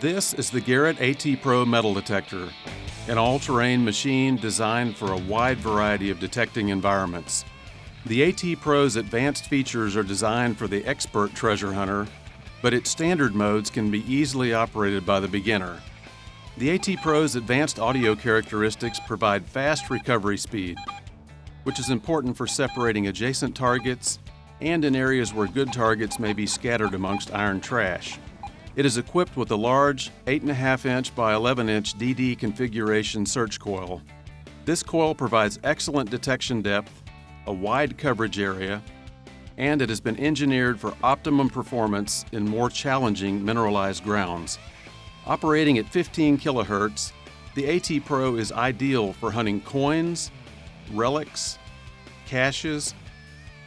This is the Garrett AT Pro metal detector, an all-terrain machine designed for a wide variety of detecting environments. The AT Pro's advanced features are designed for the expert treasure hunter, but its standard modes can be easily operated by the beginner. The AT Pro's advanced audio characteristics provide fast recovery speed, which is important for separating adjacent targets and in areas where good targets may be scattered amongst iron trash. It is equipped with a large 8.5-inch by 11-inch DD configuration search coil. This coil provides excellent detection depth, a wide coverage area, and it has been engineered for optimum performance in more challenging mineralized grounds. Operating at 15 kHz, the AT Pro is ideal for hunting coins, relics, caches,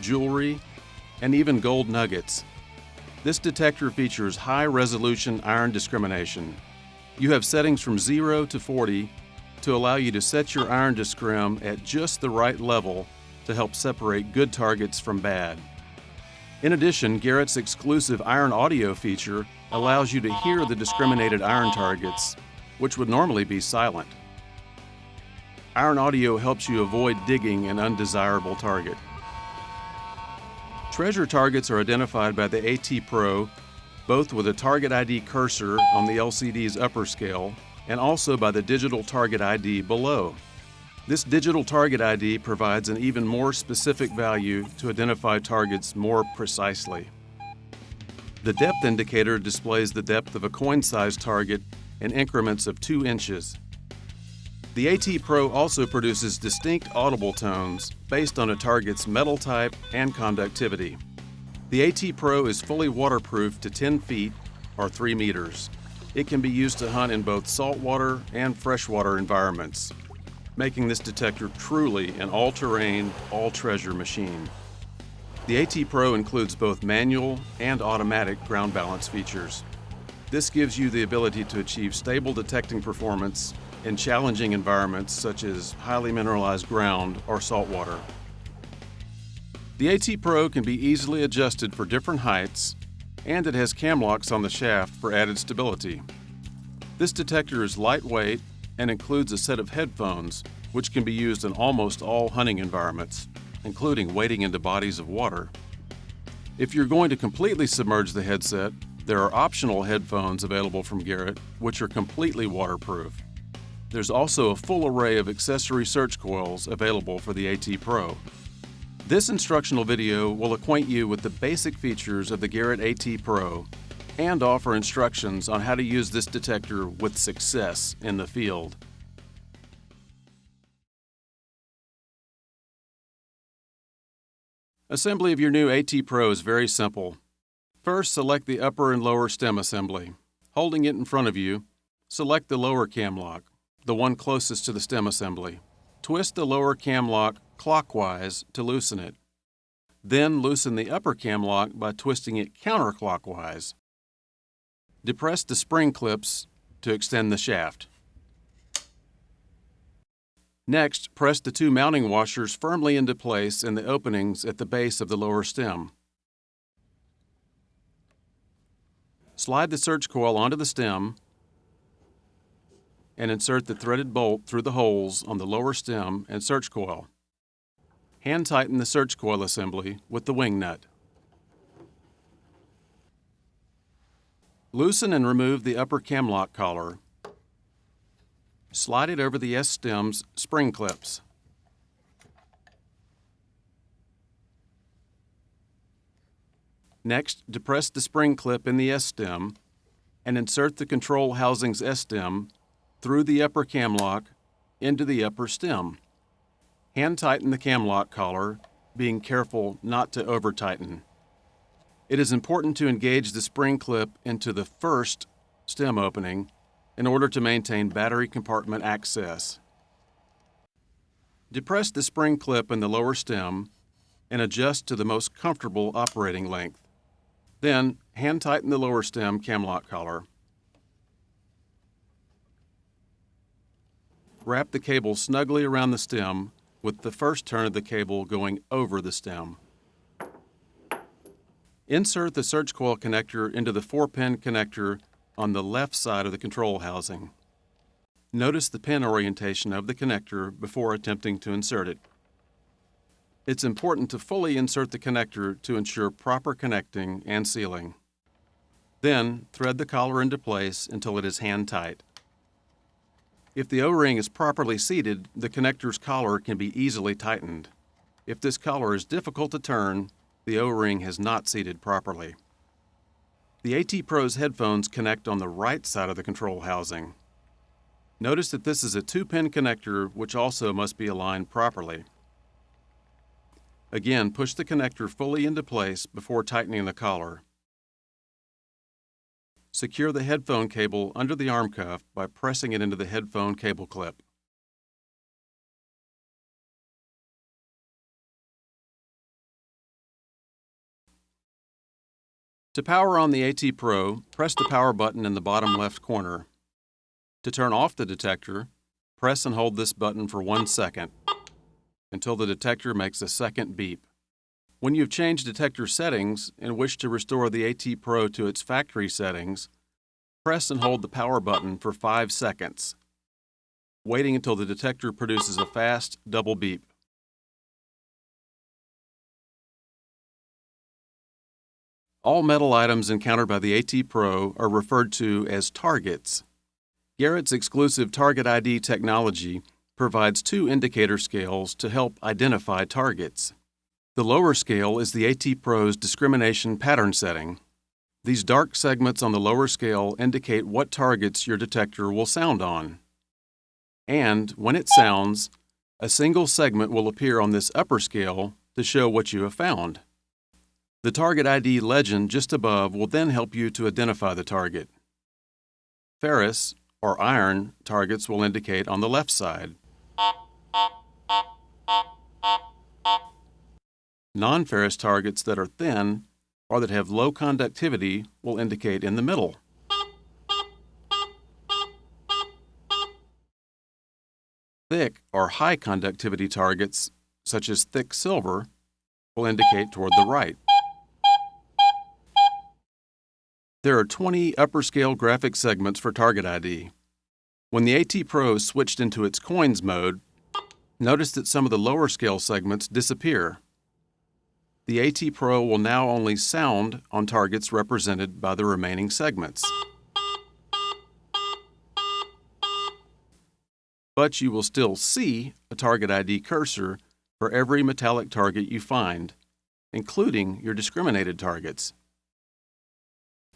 jewelry, and even gold nuggets. This detector features high-resolution iron discrimination. You have settings from 0 to 40 to allow you to set your iron discrim at just the right level to help separate good targets from bad. In addition, Garrett's exclusive iron audio feature allows you to hear the discriminated iron targets, which would normally be silent. Iron audio helps you avoid digging an undesirable target. Treasure targets are identified by the AT Pro both with a Target ID cursor on the LCD's upper scale and also by the digital Target ID below. This digital Target ID provides an even more specific value to identify targets more precisely. The depth indicator displays the depth of a coin-sized target in increments of 2 inches. The AT Pro also produces distinct audible tones based on a target's metal type and conductivity. The AT Pro is fully waterproof to 10 feet or 3 meters. It can be used to hunt in both saltwater and freshwater environments, making this detector truly an all-terrain, all-treasure machine. The AT Pro includes both manual and automatic ground balance features. This gives you the ability to achieve stable detecting performance in challenging environments such as highly mineralized ground or saltwater. The AT Pro can be easily adjusted for different heights, and it has cam locks on the shaft for added stability. This detector is lightweight and includes a set of headphones, which can be used in almost all hunting environments, including wading into bodies of water. If you're going to completely submerge the headset, there are optional headphones available from Garrett, which are completely waterproof. There's also a full array of accessory search coils available for the AT Pro. This instructional video will acquaint you with the basic features of the Garrett AT Pro and offer instructions on how to use this detector with success in the field. Assembly of your new AT Pro is very simple. First, select the upper and lower stem assembly. Holding it in front of you, select the lower cam lock, the one closest to the stem assembly. Twist the lower cam lock clockwise to loosen it. Then loosen the upper cam lock by twisting it counterclockwise. Depress the spring clips to extend the shaft. Next, press the 2 mounting washers firmly into place in the openings at the base of the lower stem. Slide the search coil onto the stem and insert the threaded bolt through the holes on the lower stem and search coil. Hand tighten the search coil assembly with the wing nut. Loosen and remove the upper cam lock collar. Slide it over the S-stem's spring clips. Next, depress the spring clip in the S-stem and insert the control housing's S-stem through the upper cam lock into the upper stem. Hand tighten the cam lock collar, being careful not to over-tighten. It is important to engage the spring clip into the first stem opening in order to maintain battery compartment access. Depress the spring clip in the lower stem and adjust to the most comfortable operating length. Then, hand tighten the lower stem cam lock collar. Wrap the cable snugly around the stem with the first turn of the cable going over the stem. Insert the search coil connector into the 4-pin connector on the left side of the control housing. Notice the pin orientation of the connector before attempting to insert it. It's important to fully insert the connector to ensure proper connecting and sealing. Then, thread the collar into place until it is hand-tight. If the O-ring is properly seated, the connector's collar can be easily tightened. If this collar is difficult to turn, the O-ring has not seated properly. The AT Pro's headphones connect on the right side of the control housing. Notice that this is a 2-pin connector, which also must be aligned properly. Again, push the connector fully into place before tightening the collar. Secure the headphone cable under the arm cuff by pressing it into the headphone cable clip. To power on the AT Pro, press the power button in the bottom left corner. To turn off the detector, press and hold this button for 1 second until the detector makes a second beep. When you've changed detector settings and wish to restore the AT Pro to its factory settings, press and hold the power button for 5 seconds, waiting until the detector produces a fast double beep. All metal items encountered by the AT Pro are referred to as targets. Garrett's exclusive Target ID technology provides 2 indicator scales to help identify targets. The lower scale is the AT Pro's discrimination pattern setting. These dark segments on the lower scale indicate what targets your detector will sound on. And when it sounds, a single segment will appear on this upper scale to show what you have found. The Target ID legend just above will then help you to identify the target. Ferrous or iron targets will indicate on the left side. Non-ferrous targets that are thin or that have low conductivity will indicate in the middle. Thick or high conductivity targets, such as thick silver, will indicate toward the right. There are 20 upper scale graphic segments for Target ID. When the AT Pro switched into its coins mode, notice that some of the lower scale segments disappear. The AT Pro will now only sound on targets represented by the remaining segments. But you will still see a Target ID cursor for every metallic target you find, including your discriminated targets.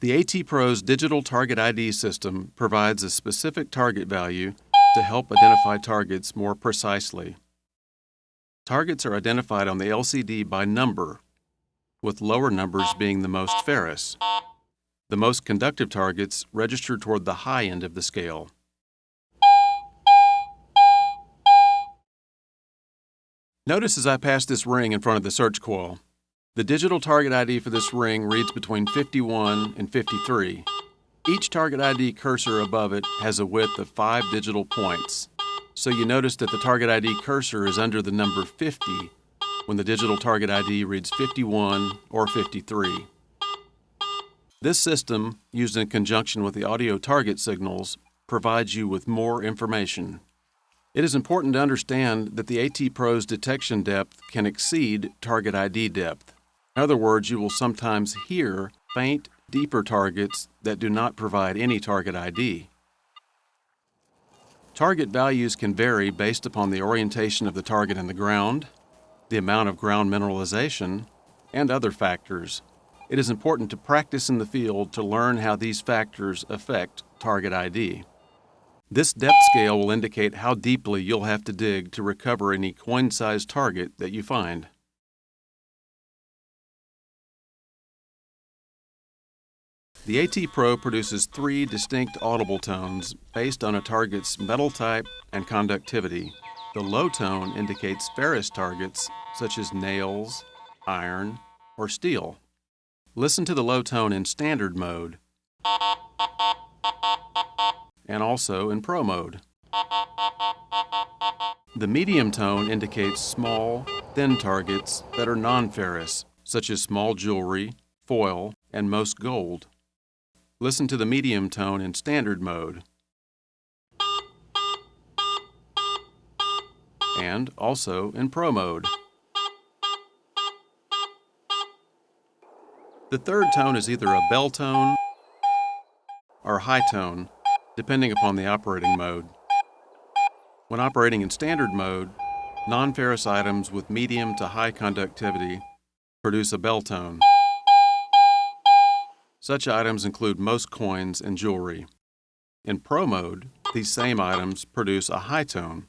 The AT Pro's digital Target ID system provides a specific target value to help identify targets more precisely. Targets are identified on the LCD by number, with lower numbers being the most ferrous. The most conductive targets register toward the high end of the scale. Notice as I pass this ring in front of the search coil, the digital Target ID for this ring reads between 51 and 53. Each Target ID cursor above it has a width of 5 digital points, so you notice that the Target ID cursor is under the number 50 when the digital Target ID reads 51 or 53. This system, used in conjunction with the audio target signals, provides you with more information. It is important to understand that the AT Pro's detection depth can exceed Target ID depth. In other words, you will sometimes hear faint, deeper targets that do not provide any Target ID. Target values can vary based upon the orientation of the target in the ground, the amount of ground mineralization, and other factors. It is important to practice in the field to learn how these factors affect Target ID. This depth scale will indicate how deeply you'll have to dig to recover any coin-sized target that you find. The AT Pro produces 3 distinct audible tones based on a target's metal type and conductivity. The low tone indicates ferrous targets such as nails, iron, or steel. Listen to the low tone in standard mode and also in Pro mode. The medium tone indicates small, thin targets that are non-ferrous, such as small jewelry, foil, and most gold. Listen to the medium tone in standard mode, and also in Pro mode. The third tone is either a bell tone or high tone, depending upon the operating mode. When operating in standard mode, non-ferrous items with medium to high conductivity produce a bell tone. Such items include most coins and jewelry. In Pro mode, these same items produce a high tone.